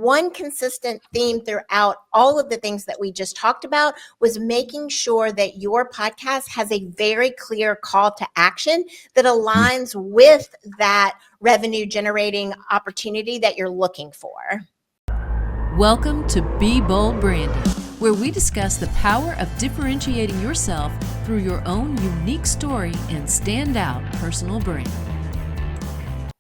one consistent theme throughout all of the things that we just talked about was making sure that your podcast has a very clear call to action that aligns with that revenue generating opportunity that you're looking for. Welcome to Be Bold Branding, where we discuss the power of differentiating yourself through your own unique story and standout personal brand.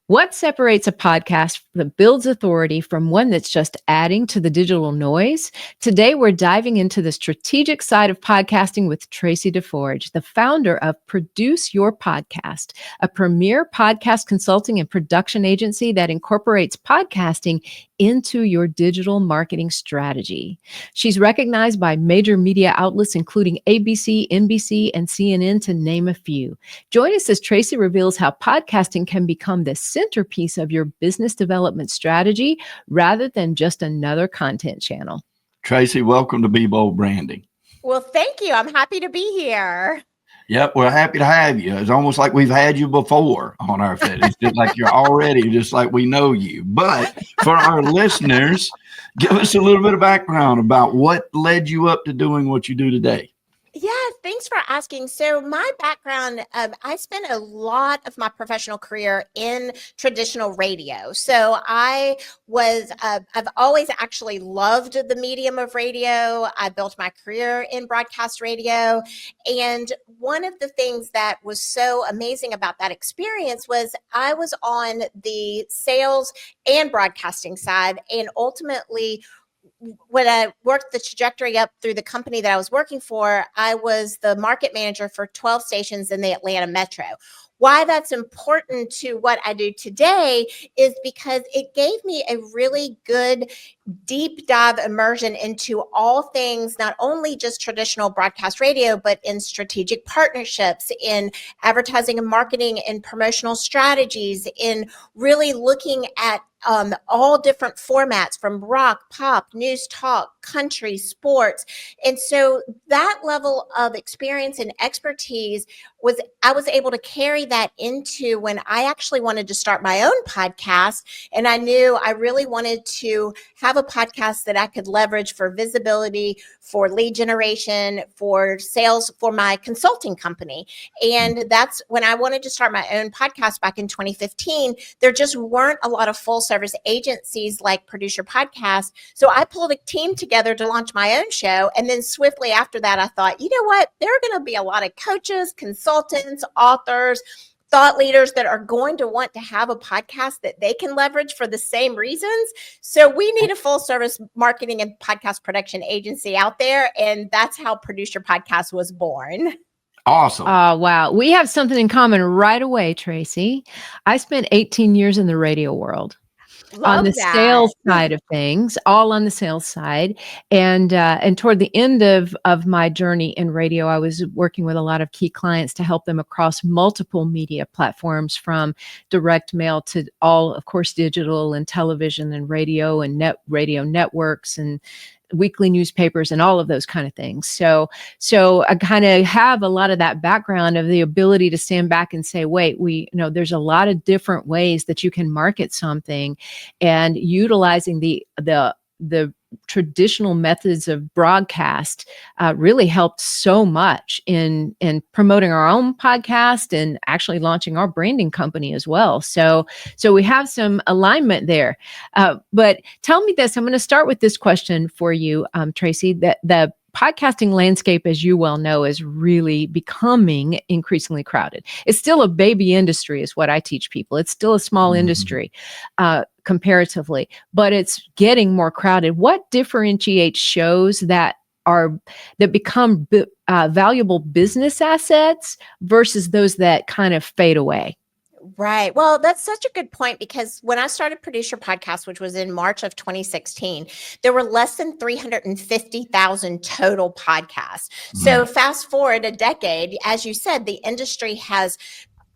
What separates a podcast that builds authority from one that's just adding to the digital noise? Today, we're diving into the strategic side of podcasting with Traci DeForge, the founder of Produce Your Podcast, a premier podcast consulting and production agency that incorporates podcasting into your digital marketing strategy. She's recognized by major media outlets, including ABC, NBC, and CNN, to name a few. Join us as Traci reveals how podcasting can become the centerpiece of your business development strategy rather than just another content channel. Traci, welcome to Be Bold Branding. Well, thank you. I'm happy to be here. Yep, we're happy to have you. It's almost like we've had you before on our feed. It's just like you're already just like we know you. But for our listeners, give us a little bit of background about what led you up to doing what you do today. Yeah, thanks for asking. So my background, I spent a lot of my professional career in traditional radio. So I've always actually loved the medium of radio. I built my career in broadcast radio. And one of the things that was so amazing about that experience was I was on the sales and broadcasting side, and ultimately when I worked the trajectory up through the company that I was working for, I was the market manager for 12 stations in the Atlanta Metro. Why that's important to what I do today is because it gave me a really good deep dive immersion into all things, not only just traditional broadcast radio, but in strategic partnerships, in advertising and marketing and promotional strategies, in really looking at all different formats from rock, pop, news, talk, country, sports. And so that level of experience and expertise I was able to carry that into when I actually wanted to start my own podcast. And I knew I really wanted to have a podcast that I could leverage for visibility, for lead generation, for sales, for my consulting company. And that's when I wanted to start my own podcast back in 2015. There just weren't a lot of full service agencies like Produce Your Podcast. So I pulled a team together to launch my own show. And then swiftly after that, I thought, you know what? There are going to be a lot of coaches, consultants, authors, thought leaders that are going to want to have a podcast that they can leverage for the same reasons. So we need a full service marketing and podcast production agency out there. And that's how Produce Your Podcast was born. Awesome. Oh, wow. We have something in common right away, Traci. I spent 18 years in the radio world. On the sales side of things, all on the sales side. And toward the end of my journey in radio, I was working with a lot of key clients to help them across multiple media platforms, from direct mail to all, of course, digital and television and radio and radio networks and weekly newspapers and all of those kind of things. So I kind of have a lot of that background of the ability to stand back and say, wait, there's a lot of different ways that you can market something, and utilizing the traditional methods of broadcast really helped so much in promoting our own podcast and actually launching our branding company as well. So we have some alignment there. But tell me this, I'm going to start with this question for you, Traci, that the podcasting landscape, as you well know, is really becoming increasingly crowded. It's still a baby industry is what I teach people. It's still a small industry comparatively, but it's getting more crowded. What differentiates shows that become valuable business assets versus those that kind of fade away? Right. Well, that's such a good point, because when I started Produce Your Podcast, which was in March of 2016, there were less than 350,000 total podcasts. So fast forward a decade, as you said, the industry has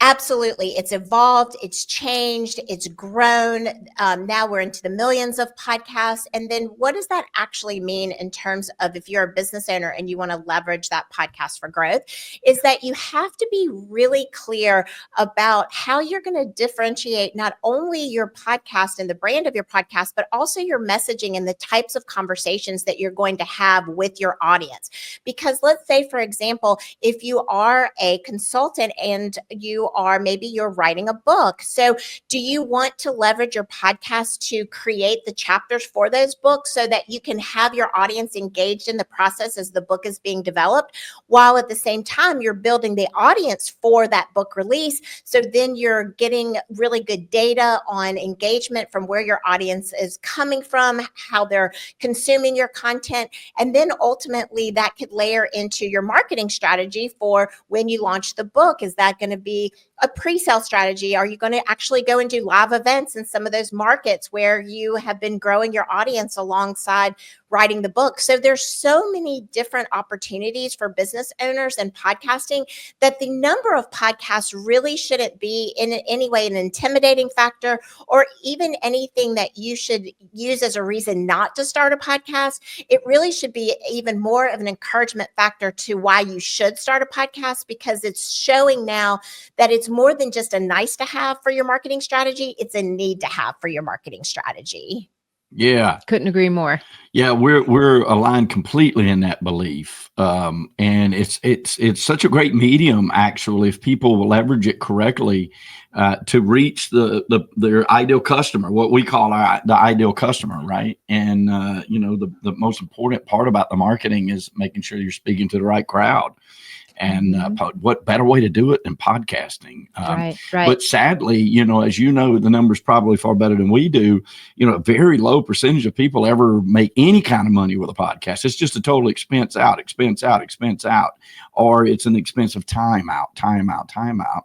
Absolutely. It's evolved, it's changed, it's grown. Now we're into the millions of podcasts. And then what does that actually mean in terms of if you're a business owner and you want to leverage that podcast for growth? Is that you have to be really clear about how you're going to differentiate not only your podcast and the brand of your podcast, but also your messaging and the types of conversations that you're going to have with your audience. Because let's say, for example, if you are a consultant and maybe you're writing a book. So do you want to leverage your podcast to create the chapters for those books so that you can have your audience engaged in the process as the book is being developed, while at the same time you're building the audience for that book release? So then you're getting really good data on engagement from where your audience is coming from, how they're consuming your content. And then ultimately that could layer into your marketing strategy for when you launch the book. Is that going to be a pre-sale strategy? Are you going to actually go and do live events in some of those markets where you have been growing your audience alongside writing the book? So there's so many different opportunities for business owners and podcasting that the number of podcasts really shouldn't be in any way an intimidating factor or even anything that you should use as a reason not to start a podcast. It really should be even more of an encouragement factor to why you should start a podcast, because it's showing now that it's more than just a nice to have for your marketing strategy. It's a need to have for your marketing strategy. Yeah. Couldn't agree more. Yeah, we're aligned completely in that belief, and it's such a great medium, actually, if people will leverage it correctly to reach their ideal customer, what we call the ideal customer, right? And the most important part about the marketing is making sure you're speaking to the right crowd. And what better way to do it than podcasting? Right. But sadly, as you know, the numbers probably far better than we do. A very low percentage of people ever make any kind of money with a podcast. It's just a total expense out, or it's an expense of time out.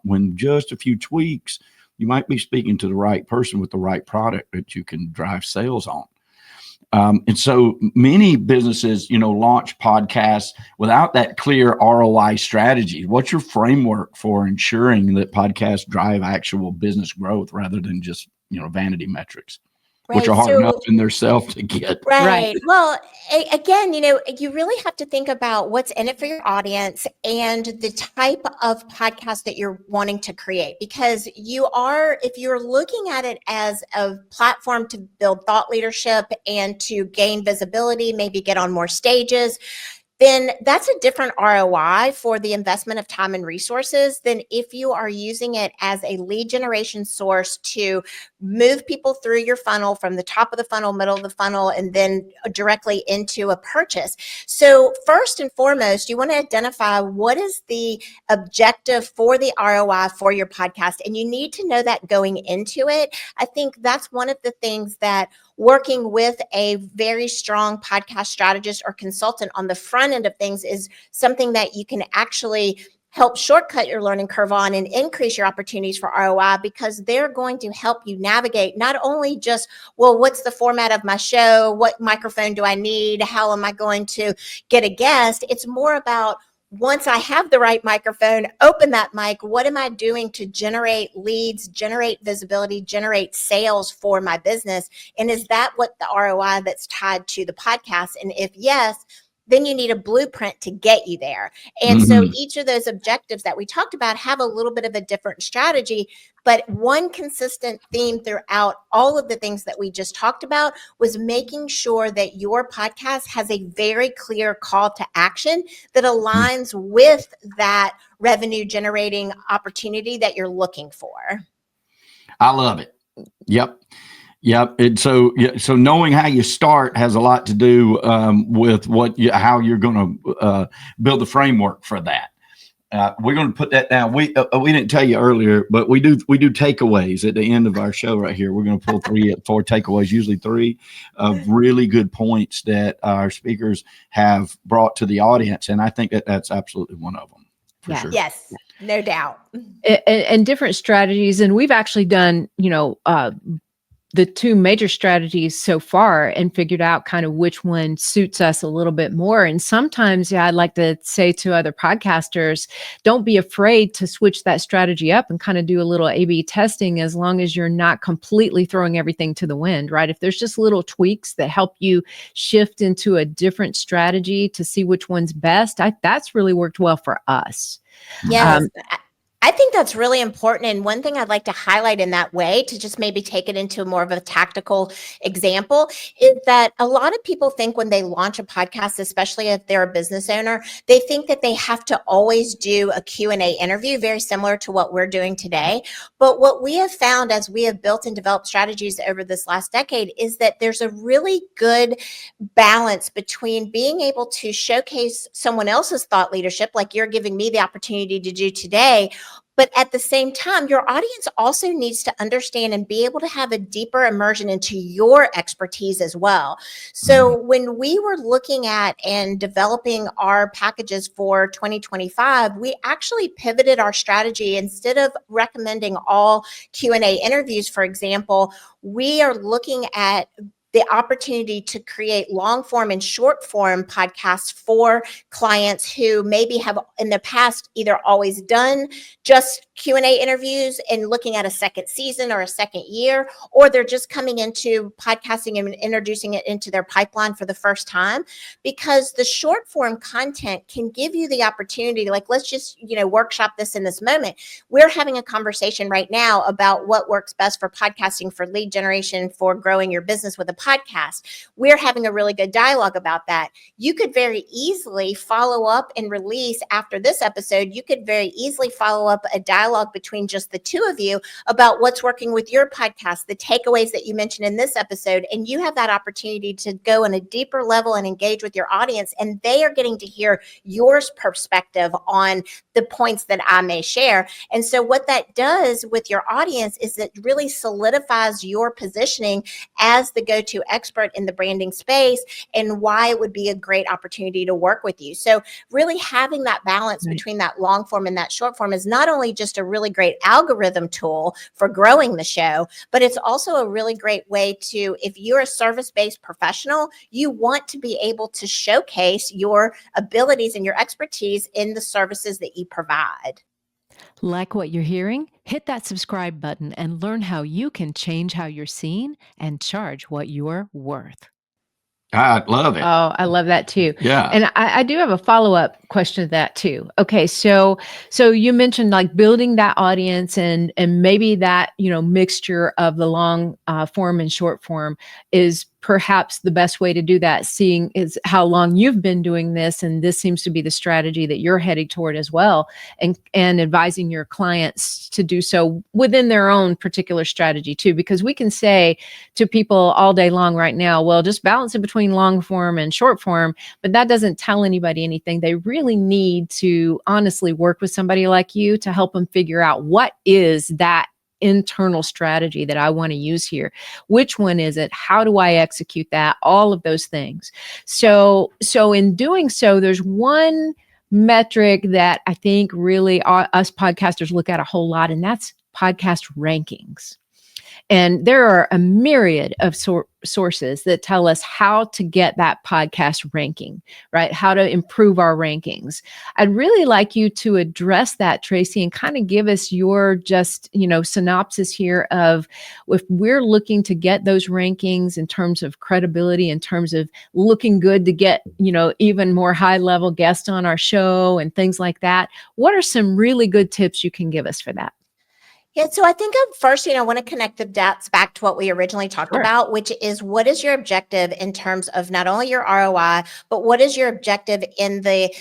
When just a few tweaks, you might be speaking to the right person with the right product that you can drive sales on. And so many businesses, launch podcasts without that clear ROI strategy. What's your framework for ensuring that podcasts drive actual business growth rather than just, vanity metrics, which are hard enough in themselves to get? Right. Well, again, you really have to think about what's in it for your audience and the type of podcast that you're wanting to create, because if you're looking at it as a platform to build thought leadership and to gain visibility, maybe get on more stages, then that's a different ROI for the investment of time and resources than if you are using it as a lead generation source to move people through your funnel from the top of the funnel, middle of the funnel, and then directly into a purchase. So first and foremost, you want to identify what is the objective for the ROI for your podcast. And you need to know that going into it. I think that's one of the things that working with a very strong podcast strategist or consultant on the front end of things is something that you can actually help shortcut your learning curve on and increase your opportunities for ROI, because they're going to help you navigate not only just, well, what's the format of my show? What microphone do I need? How am I going to get a guest? It's more about, once I have the right microphone, open that mic, what am I doing to generate leads, generate visibility, generate sales for my business? And is that what the ROI that's tied to the podcast? And if yes, then you need a blueprint to get you there. And so each of those objectives that we talked about have a little bit of a different strategy, but one consistent theme throughout all of the things that we just talked about was making sure that your podcast has a very clear call to action that aligns with that revenue generating opportunity that you're looking for. I love it. Yep. And so knowing how you start has a lot to do with how you're going to build the framework for that. We're going to put that down. We didn't tell you earlier, but we do takeaways at the end of our show right here. We're going to pull 4 takeaways, usually 3 of really good points that our speakers have brought to the audience, and I think that's absolutely one of them. For sure. Yes, no doubt. And different strategies, and we've actually done, the two major strategies so far and figured out kind of which one suits us a little bit more. And sometimes, I'd like to say to other podcasters, don't be afraid to switch that strategy up and kind of do a little A/B testing, as long as you're not completely throwing everything to the wind, right? If there's just little tweaks that help you shift into a different strategy to see which one's best, that's really worked well for us. Yes. I think that's really important. And one thing I'd like to highlight in that way, to just maybe take it into more of a tactical example, is that a lot of people think when they launch a podcast, especially if they're a business owner, they think that they have to always do a Q&A interview, very similar to what we're doing today. But what we have found as we have built and developed strategies over this last decade is that there's a really good balance between being able to showcase someone else's thought leadership, like you're giving me the opportunity to do today. But at the same time, your audience also needs to understand and be able to have a deeper immersion into your expertise as well. So when we were looking at and developing our packages for 2025, we actually pivoted our strategy. Instead of recommending all Q&A interviews, for example, we are looking at the opportunity to create long form and short form podcasts for clients who maybe have in the past either always done just Q&A interviews and looking at a second season or a second year, or they're just coming into podcasting and introducing it into their pipeline for the first time. Because the short form content can give you the opportunity, like, let's just, workshop this in this moment. We're having a conversation right now about what works best for podcasting, for lead generation, for growing your business with a podcast. We're having a really good dialogue about that. You could very easily follow up and release after this episode. You could very easily follow up a dialogue between just the two of you about what's working with your podcast, the takeaways that you mentioned in this episode. And you have that opportunity to go on a deeper level and engage with your audience. And they are getting to hear your perspective on the points that I may share. And so what that does with your audience is it really solidifies your positioning as the go-to expert in the branding space and why it would be a great opportunity to work with you. So really having that balance between that long form and that short form is not only just a really great algorithm tool for growing the show, but it's also a really great way to, if you're a service-based professional, you want to be able to showcase your abilities and your expertise in the services that you provide. Like what you're hearing? Hit that subscribe button and learn how you can change how you're seen and charge what you're worth. I love it. Oh, I love that too. Yeah. And I do have a follow-up question to that too. Okay, so you mentioned like building that audience and maybe that, mixture of the long form and short form is perhaps the best way to do that, seeing is how long you've been doing this, and this seems to be the strategy that you're heading toward as well, and advising your clients to do so within their own particular strategy too, because we can say to people all day long right now, well, just balance it between long form and short form, but that doesn't tell anybody anything. They really need to honestly work with somebody like you to help them figure out what is that internal strategy that I want to use here. Which one is it? How do I execute that? All of those things. So in doing so, there's one metric that I think really us podcasters look at a whole lot, and that's podcast rankings. And there are a myriad of sources that tell us how to get that podcast ranking, right? How to improve our rankings. I'd really like you to address that, Traci, and kind of give us your just, synopsis here of if we're looking to get those rankings in terms of credibility, in terms of looking good to get, even more high level guests on our show and things like that. What are some really good tips you can give us for that? Yeah, so I think first, I want to connect the dots back to what we originally talked about, which is what is your objective in terms of not only your ROI, but what is your objective in the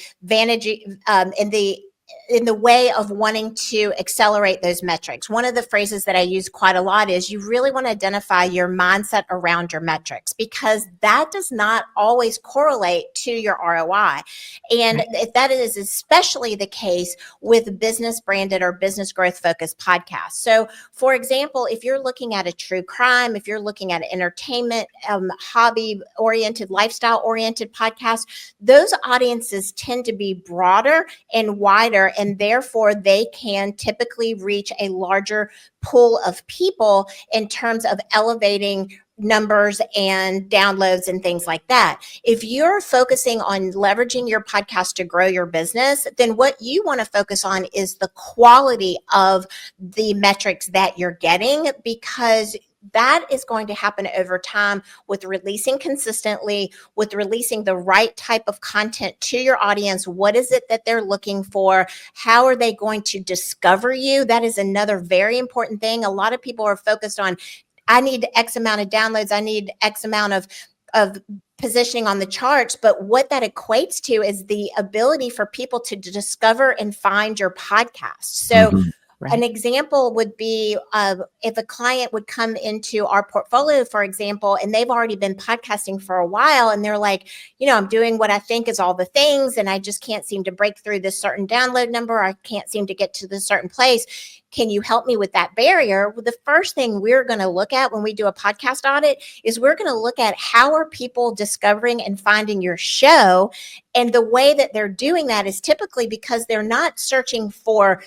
in the way of wanting to accelerate those metrics. One of the phrases that I use quite a lot is you really want to identify your mindset around your metrics, because that does not always correlate to your ROI. And if that is especially the case with business branded or business growth focused podcasts. So for example, if you're looking at a true crime, if you're looking at an entertainment, hobby oriented, lifestyle oriented podcast, those audiences tend to be broader and wider wider, and therefore they can typically reach a larger pool of people in terms of elevating numbers and downloads and things like that. If you're focusing on leveraging your podcast to grow your business, then what you want to focus on is the quality of the metrics that you're getting, because that is going to happen over time with releasing consistently, with releasing the right type of content to your audience. What is it that they're looking for? How are they going to discover you? That is another very important thing. A lot of people are focused on, I need X amount of downloads, I need X amount of positioning on the charts. But what that equates to is the ability for people to discover and find your podcast. So Right. an example would be if a client would come into our portfolio, for example, and they've already been podcasting for a while, and they're like, I'm doing what I think is all the things, and I just can't seem to break through this certain download number. I can't seem to get to this certain place. Can you help me with that barrier? Well, the first thing we're going to look at when we do a podcast audit is we're going to look at how are people discovering and finding your show. And the way that they're doing that is typically because they're not searching for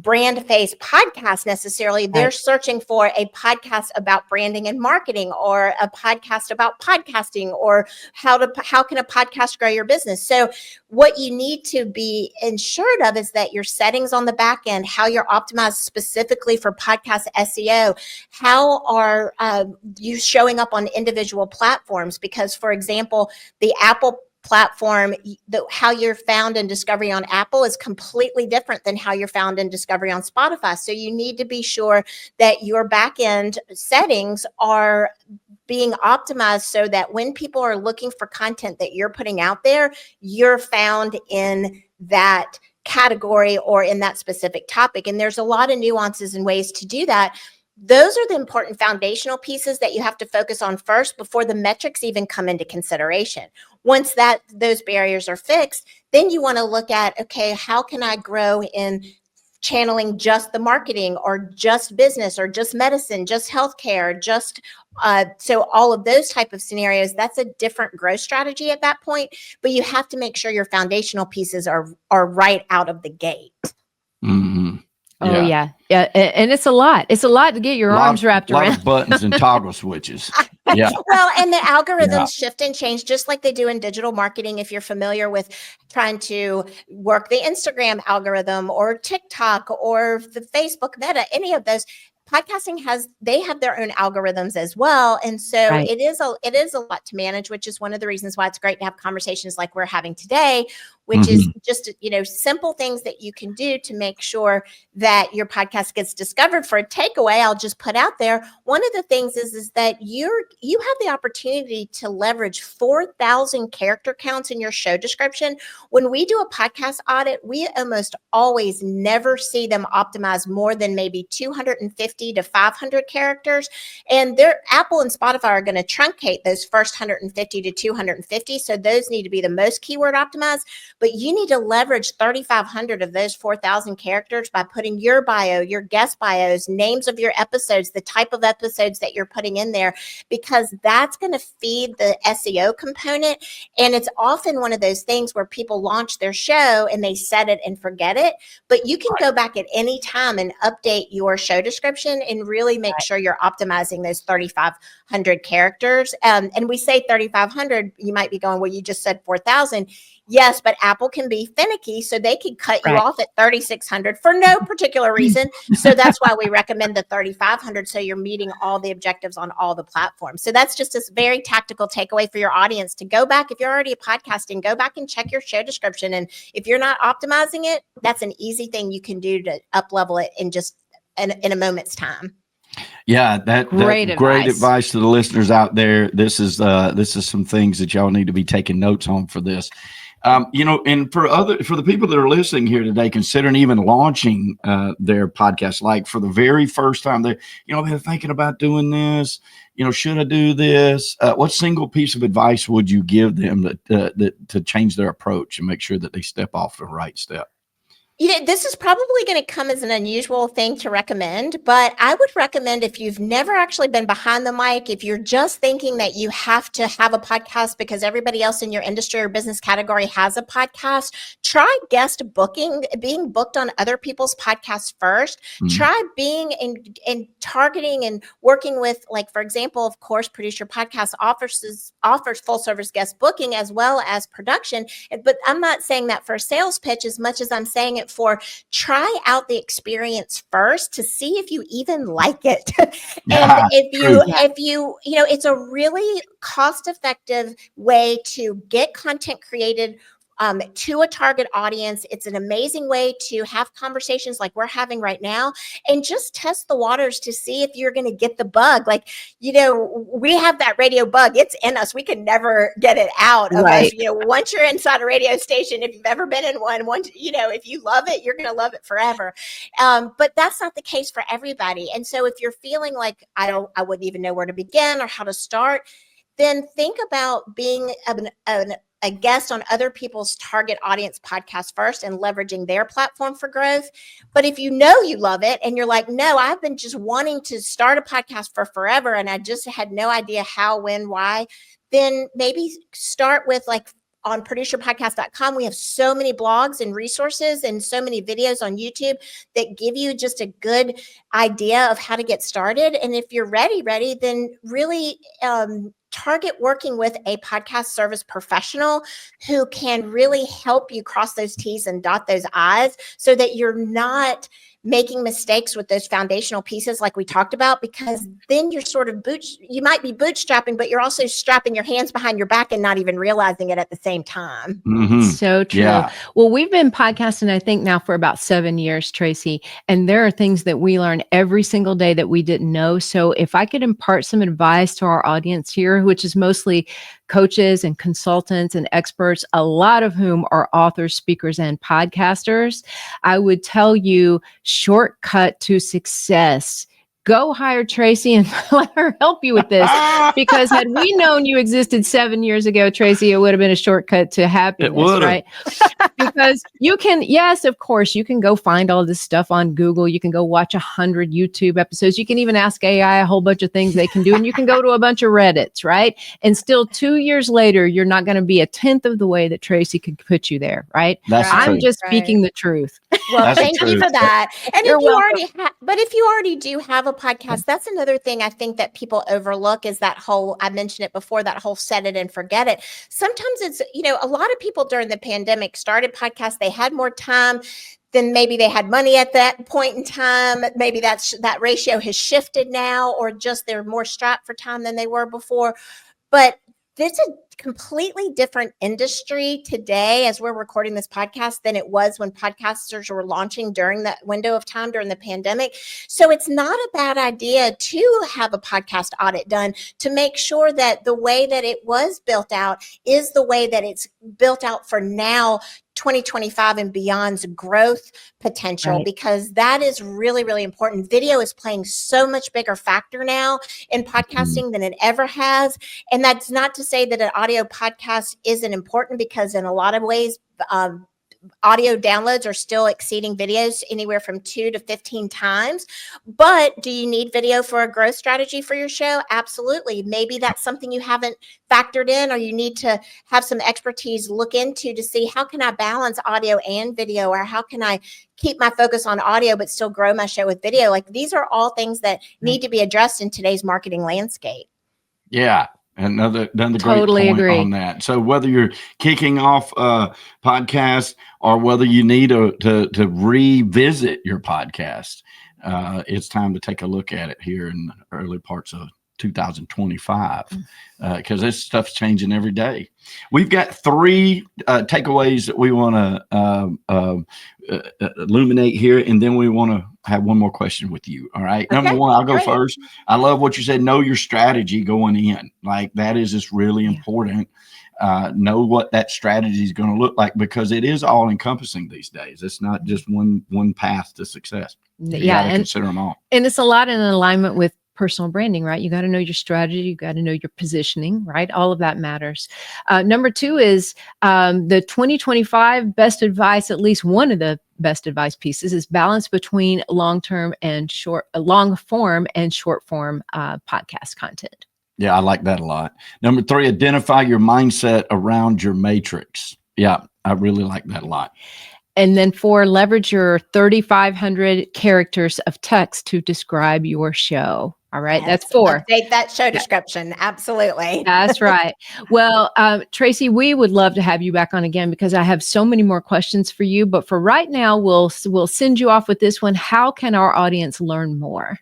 BrandFace podcast necessarily. They're searching for a podcast about branding and marketing, or a podcast about podcasting, or how can a podcast grow your business. So what you need to be ensured of is that your settings on the back end, how you're optimized specifically for podcast SEO, how are you showing up on individual platforms? Because, for example, the Apple platform, how you're found in discovery on Apple is completely different than how you're found in discovery on Spotify. So you need to be sure that your back end settings are being optimized so that when people are looking for content that you're putting out there, you're found in that category or in that specific topic. And there's a lot of nuances and ways to do that. Those are the important foundational pieces that you have to focus on first before the metrics even come into consideration. Once those barriers are fixed, then you want to look at, okay, how can I grow in channeling just the marketing, or just business, or just medicine, just healthcare, so all of those type of scenarios. That's a different growth strategy at that point, but you have to make sure your foundational pieces are right out of the gate. Mm-hmm. Oh yeah. And it's a lot. It's a lot to get your arms wrapped around. A lot of buttons and toggle switches. Yeah. Well, and the algorithms shift and change just like they do in digital marketing. If you're familiar with trying to work the Instagram algorithm or TikTok or the Facebook Meta, any of those, podcasting they have their own algorithms as well. And so it is a lot to manage, which is one of the reasons why it's great to have conversations like we're having today, which is just, simple things that you can do to make sure that your podcast gets discovered. For a takeaway, I'll just put out there, one of the things is that you have the opportunity to leverage 4,000 character counts in your show description. When we do a podcast audit, we almost always never see them optimize more than maybe 250 to 500 characters. And Apple and Spotify are going to truncate those first 150 to 250. So those need to be the most keyword optimized. But you need to leverage 3,500 of those 4,000 characters by putting your bio, your guest bios, names of your episodes, the type of episodes that you're putting in there, because that's going to feed the SEO component. And it's often one of those things where people launch their show and they set it and forget it. But you can go back at any time and update your show description and really make sure you're optimizing those 3,500 characters. And we say 3,500, you might be going, well, you just said 4,000. Yes, but Apple can be finicky, so they can cut you off at 3,600 for no particular reason. So that's why we recommend the 3,500, so you're meeting all the objectives on all the platforms. So that's just a very tactical takeaway for your audience to go back. If you're already podcasting, go back and check your show description. And if you're not optimizing it, that's an easy thing you can do to up-level it in just in a moment's time. Yeah, that great advice to the listeners out there. This is some things that y'all need to be taking notes on for this. And for the people that are listening here today, considering even launching their podcast, like for the very first time, they're thinking about doing this. Should I do this? What single piece of advice would you give them that to change their approach and make sure that they step off the right step? This is probably going to come as an unusual thing to recommend, but I would recommend if you've never actually been behind the mic, if you're just thinking that you have to have a podcast because everybody else in your industry or business category has a podcast, try guest booking, being booked on other people's podcasts first. Try being in targeting and working with, like, for example, of course, Produce Your Podcast offers full service guest booking as well as production. But I'm not saying that for a sales pitch as much as I'm saying it for try out the experience first to see if you even like it. And if you it's a really cost-effective way to get content created to a target audience. It's an amazing way to have conversations like we're having right now and just test the waters to see if you're going to get the bug. Like, we have that radio bug. It's in us. We can never get it out of us. Once you're inside a radio station, if you've ever been in one, if you love it, you're going to love it forever. But that's not the case for everybody. And so if you're feeling like, I wouldn't even know where to begin or how to start, then think about being a guest on other people's target audience podcast first and leveraging their platform for growth. But if you love it and you're like, no, I've been just wanting to start a podcast for forever and I just had no idea how, when, why, then maybe start with like on producerpodcast.com. We have so many blogs and resources and so many videos on YouTube that give you just a good idea of how to get started. And if you're ready, then really target working with a podcast service professional who can really help you cross those T's and dot those I's so that you're not making mistakes with those foundational pieces like we talked about, because then you're sort of you might be bootstrapping, but you're also strapping your hands behind your back and not even realizing it at the same time. So true. Yeah. Well, we've been podcasting, I think now for about 7 years, Traci, and there are things that we learn every single day that we didn't know. So if I could impart some advice to our audience here, which is mostly coaches and consultants and experts, a lot of whom are authors, speakers, and podcasters, I would tell you, shortcut to success. Go hire Traci and let her help you with this. Because had we known you existed 7 years ago, Traci, it would have been a shortcut to happiness, right? Because you can, yes, of course, you can go find all this stuff on Google. You can go watch 100 YouTube episodes. You can even ask AI a whole bunch of things they can do. And you can go to a bunch of Reddits, right? And still 2 years later, you're not going to be a tenth of the way that Traci could put you there, right? I'm just speaking the truth. Well, thank you for that. And if you already do have a podcast, that's another thing I think that people overlook is that whole, I mentioned it before, that whole set it and forget it. Sometimes it's, a lot of people during the pandemic started podcasts. They had more time. Then maybe they had money at that point in time. Maybe that ratio has shifted now, or just they're more strapped for time than they were before. But this is a completely different industry today as we're recording this podcast than it was when podcasters were launching during that window of time during the pandemic. So it's not a bad idea to have a podcast audit done to make sure that the way that it was built out is the way that it's built out for now, 2025 and beyond's growth potential, because that is really, really important. Video is playing so much bigger factor now in podcasting than it ever has. And that's not to say that an audio podcast isn't important, because in a lot of ways, audio downloads are still exceeding videos anywhere from 2 to 15 times. But do you need video for a growth strategy for your show? Absolutely. Maybe that's something you haven't factored in, or you need to have some expertise look into to see how can I balance audio and video, or how can I keep my focus on audio but still grow my show with video? Like, these are all things that need to be addressed in today's marketing landscape. Yeah. Another great Totally point agree on that. So whether you're kicking off a podcast or whether you need to revisit your podcast, it's time to take a look at it here in the early parts of 2025, because this stuff's changing every day. We've got 3 takeaways that we want to illuminate here, and then we want to have one more question with you. All right. Okay. Number 1, I'll go first. I love what you said. Know your strategy going in. Like, that is just really important. Know what that strategy is going to look like, because it is all encompassing these days. It's not just one path to success. You got to consider them all. And it's a lot in alignment with personal branding, right? You got to know your strategy. You got to know your positioning, right? All of that matters. Number 2 is the 2025 best advice, at least one of the best advice pieces, is balance between long form and short form podcast content. Yeah, I like that a lot. Number 3, identify your mindset around your matrix. Yeah, I really like that a lot. And then 4, leverage your 3,500 characters of text to describe your show. All right, Yes, that's 4. Update that show description. Absolutely. That's right. Well, Traci, we would love to have you back on again because I have so many more questions for you. But for right now, we'll send you off with this one. How can our audience learn more?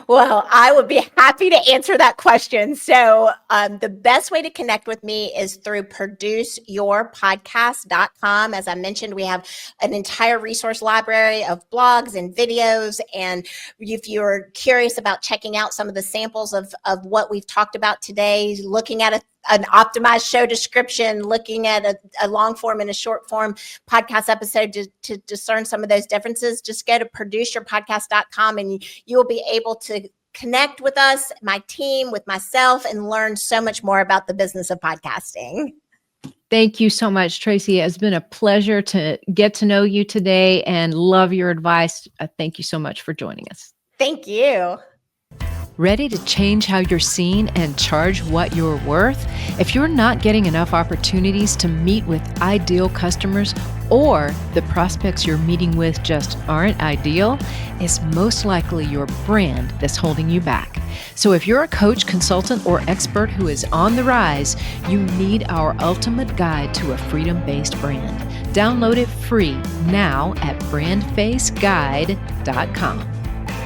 Well, I would be happy to answer that question. So the best way to connect with me is through produceyourpodcast.com. As I mentioned, we have an entire resource library of blogs and videos. And if you're curious about checking out some of the samples of what we've talked about today, looking at an optimized show description, looking at a long form and a short form podcast episode to discern some of those differences, just go to produceyourpodcast.com and you will be able to connect with us, my team, with myself, and learn so much more about the business of podcasting. Thank you so much, Traci. It's been a pleasure to get to know you today and love your advice. Thank you so much for joining us. Thank you. Ready to change how you're seen and charge what you're worth? If you're not getting enough opportunities to meet with ideal customers, or the prospects you're meeting with just aren't ideal, it's most likely your brand that's holding you back. So if you're a coach, consultant, or expert who is on the rise, you need our ultimate guide to a freedom-based brand. Download it free now at BrandFaceGuide.com.